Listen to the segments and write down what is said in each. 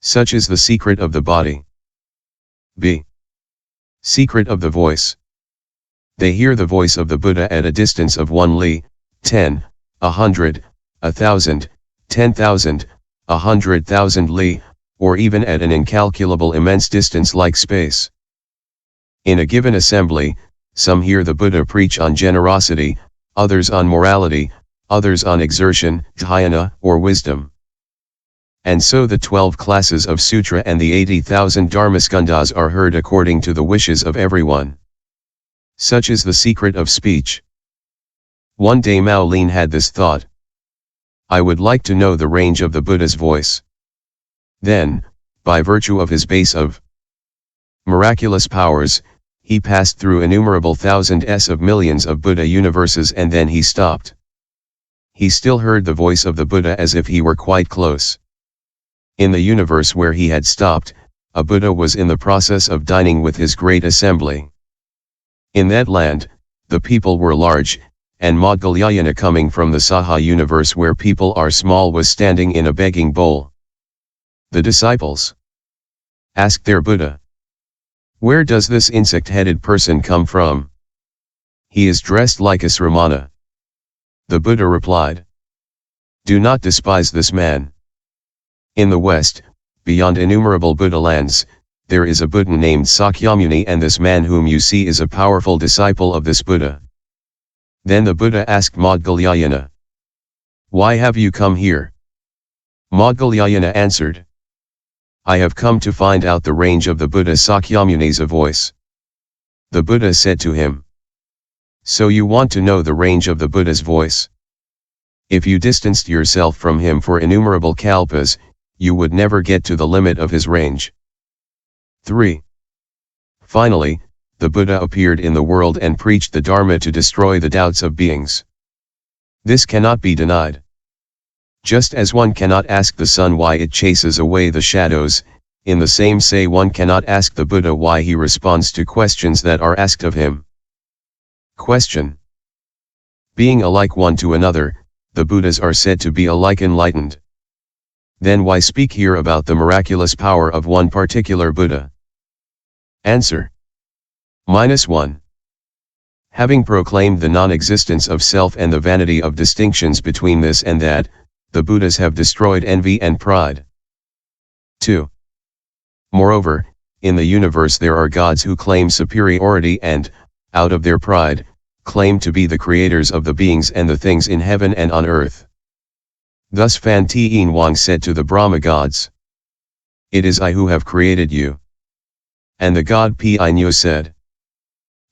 Such is the secret of the body. B. Secret of the voice. They hear the voice of the Buddha at a distance of 1 li, 10, 100, 1,000, 10,000, 100,000 li, or even at an incalculable immense distance like space. In a given assembly, some hear the Buddha preach on generosity, others on morality, others on exertion, dhyana, or wisdom. And so the 12 classes of sutra and the 80,000 dharmaskandhas are heard according to the wishes of everyone. Such is the secret of speech. One day Mao Lin had this thought. I would like to know the range of the Buddha's voice. Then, by virtue of his base of miraculous powers, he passed through innumerable thousands of millions of Buddha universes and then he stopped. He still heard the voice of the Buddha as if he were quite close. In the universe where he had stopped, a Buddha was in the process of dining with his great assembly. In that land, the people were large, and Migme coming from the Saha universe where people are small was standing in a begging bowl. The disciples asked their Buddha, "Where does this insect-headed person come from? He is dressed like a sramana." The Buddha replied, "Do not despise this man. In the West, beyond innumerable Buddha lands, there is a Buddha named Sakyamuni, and this man whom you see is a powerful disciple of this Buddha." Then the Buddha asked Migme, "Why have you come here?" Migme answered, "I have come to find out the range of the Buddha Sakyamuni's voice." The Buddha said to him, "So you want to know the range of the Buddha's voice? If you distanced yourself from him for innumerable kalpas, you would never get to the limit of his range." 3. Finally, the Buddha appeared in the world and preached the Dharma to destroy the doubts of beings. This cannot be denied. Just as one cannot ask the sun why it chases away the shadows, in the same say one cannot ask the Buddha why he responds to questions that are asked of him. Question. Being alike one to another, the Buddhas are said to be alike enlightened. Then why speak here about the miraculous power of one particular Buddha? Answer. -1. Having proclaimed the non-existence of self and the vanity of distinctions between this and that, the Buddhas have destroyed envy and pride. 2. Moreover, in the universe there are gods who claim superiority and, out of their pride, claim to be the creators of the beings and the things in heaven and on earth. Thus Fan Tien Wang said to the Brahma gods, "It is I who have created you." And the god Pi Nyo said,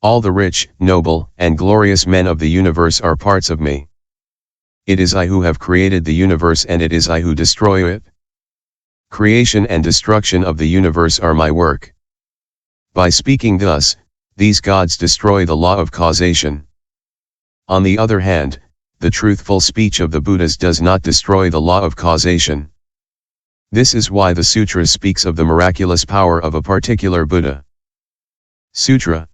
"All the rich, noble, and glorious men of the universe are parts of me. It is I who have created the universe and it is I who destroy it. Creation and destruction of the universe are my work." By speaking thus, these gods destroy the law of causation. On the other hand, the truthful speech of the Buddhas does not destroy the law of causation. This is why the sutra speaks of the miraculous power of a particular Buddha. Sutra.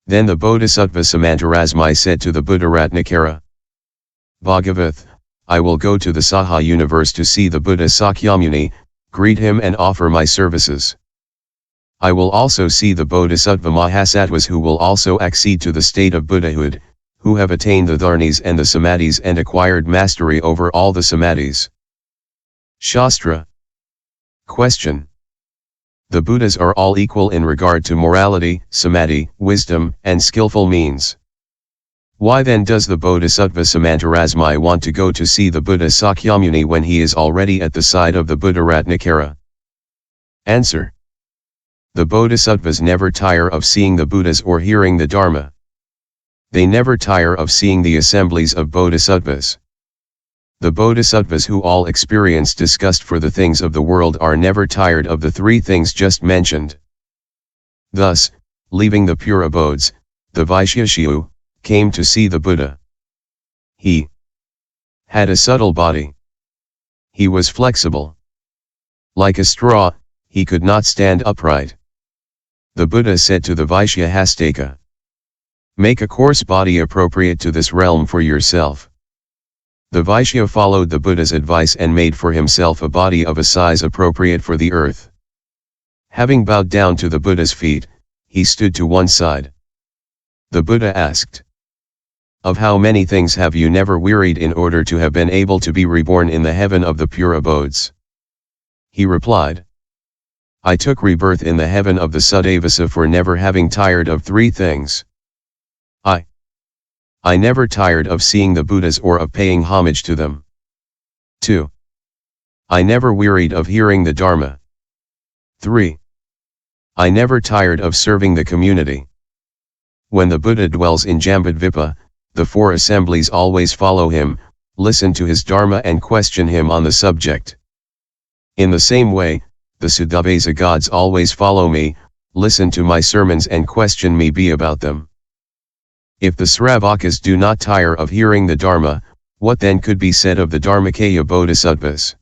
Then the Bodhisattva Samantarasmi said to the Buddharatnakara, "Bhagavath, I will go to the Saha universe to see the Buddha Sakyamuni, greet him and offer my services. I will also see the bodhisattva-mahasattvas who will also accede to the state of Buddhahood, who have attained the dharanis and the samadhis and acquired mastery over all the samadhis." Shastra. Question. The Buddhas are all equal in regard to morality, samadhi, wisdom, and skillful means. Why then does the Bodhisattva Samantarasmi want to go to see the Buddha Sakyamuni when he is already at the side of the Buddharatnakara? Answer. The Bodhisattvas never tire of seeing the Buddhas or hearing the Dharma. They never tire of seeing the assemblies of Bodhisattvas. The Bodhisattvas who all experience disgust for the things of the world are never tired of the three things just mentioned. Thus, leaving the pure abodes, the vaisya cheou came to see the Buddha. He had a subtle body. He was flexible. Like a straw, he could not stand upright. The Buddha said to the vaisya hastaka, "Make a coarse body appropriate to this realm for yourself." The vaisya followed the Buddha's advice and made for himself a body of a size appropriate for the earth. Having bowed down to the Buddha's feet, he stood to one side. The Buddha asked, "Of how many things have you never wearied in order to have been able to be reborn in the heaven of the pure abodes?" He replied, "I took rebirth in the heaven of the Suddhavasa for never having tired of three things. I never tired of seeing the Buddhas or of paying homage to them. 2. I never wearied of hearing the dharma. 3. I never tired of serving the community." When the Buddha dwells in Jambudvipa, the four assemblies always follow him, listen to his dharma and question him on the subject. In the same way, the Suddhavasa gods always follow me, listen to my sermons and question me about them. If the sravakas do not tire of hearing the dharma, what then could be said of the dharmakaya bodhisattvas?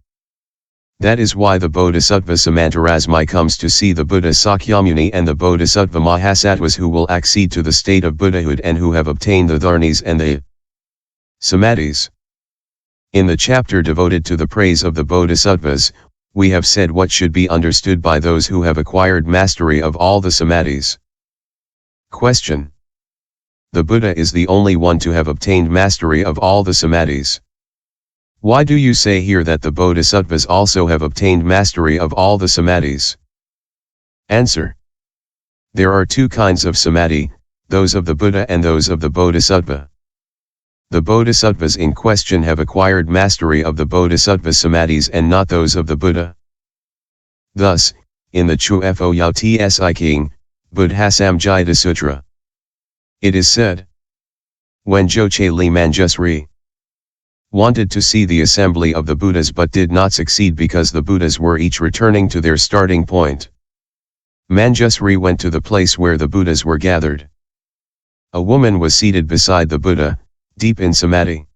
That is why the bodhisattva samantarasmi comes to see the Buddha Sakyamuni and the bodhisattva-mahasattvas who will accede to the state of buddhahood and who have obtained the dharanis and the samadhis. In the chapter devoted to the praise of the bodhisattvas, we have said what should be understood by those who have acquired mastery of all the samadhis. Question. The Buddha is the only one to have obtained mastery of all the samadhis. Why do you say here that the bodhisattvas also have obtained mastery of all the samadhis? Answer. There are two kinds of samadhi, those of the Buddha and those of the bodhisattva. The bodhisattvas in question have acquired mastery of the bodhisattva samadhis and not those of the Buddha. Thus, in the Cheou TS'IN, Buddhasamjita Sutra, it is said, when Joche Li Manjusri wanted to see the assembly of the Buddhas but did not succeed because the Buddhas were each returning to their starting point, Manjusri went to the place where the Buddhas were gathered. A woman was seated beside the Buddha, deep in samadhi.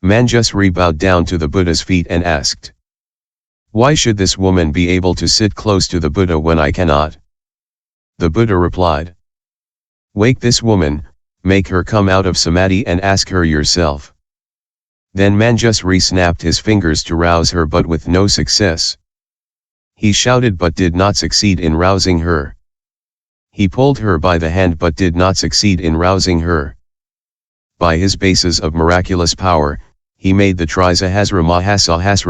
Manjusri bowed down to the Buddha's feet and asked, "Why should this woman be able to sit close to the Buddha when I cannot?" The Buddha replied, "Wake this woman, make her come out of samadhi and ask her yourself." Then Manjusri snapped his fingers to rouse her but with no success. He shouted but did not succeed in rousing her. He pulled her by the hand but did not succeed in rousing her. By his basis of miraculous power, he made the TREATISE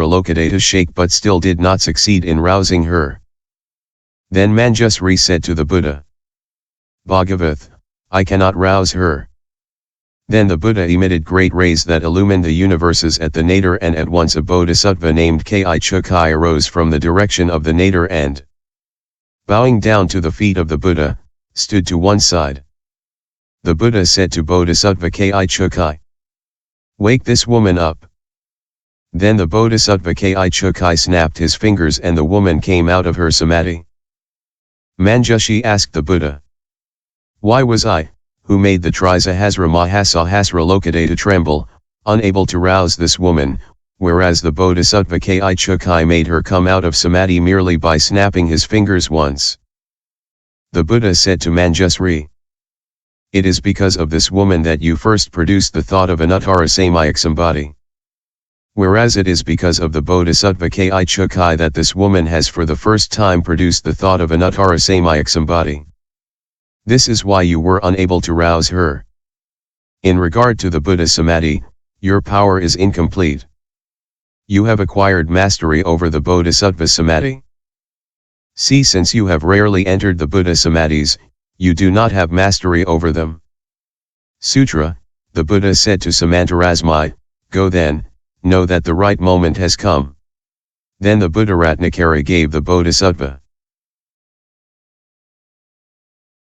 Lokadata shake but still did not succeed in rousing her. Then Manjusri said to the Buddha, "Bhagavath, I cannot rouse her." Then the Buddha emitted great rays that illumined the universes at the nadir and at once a bodhisattva named KUMARAJIVA arose from the direction of the nadir and, bowing down to the feet of the Buddha, stood to one side. The Buddha said to Bodhisattva KUMARAJIVA, "Wake this woman up." Then the Bodhisattva KUMARAJIVA snapped his fingers and the woman came out of her samadhi. Manjushri asked the Buddha, "Why was I, who made the TREATISE Lokadata tremble, unable to rouse this woman, whereas the Bodhisattva KUMARAJIVA made her come out of samadhi merely by snapping his fingers once?" The Buddha said to Manjusri, "It is because of this woman that you first produced the thought of samadhi, whereas it is because of the Bodhisattva KUMARAJIVA that this woman has for the first time produced the thought of samadhi. This is why you were unable to rouse her. In regard to the Buddha samadhi, your power is incomplete. You have acquired mastery over the Bodhisattva samadhi. See, since you have rarely entered the Buddha samadhis, you do not have mastery over them." Sutra, the Buddha said to Samantarasmi, "Go then, know that the right moment has come." Then the Buddharatnakara gave the Bodhisattva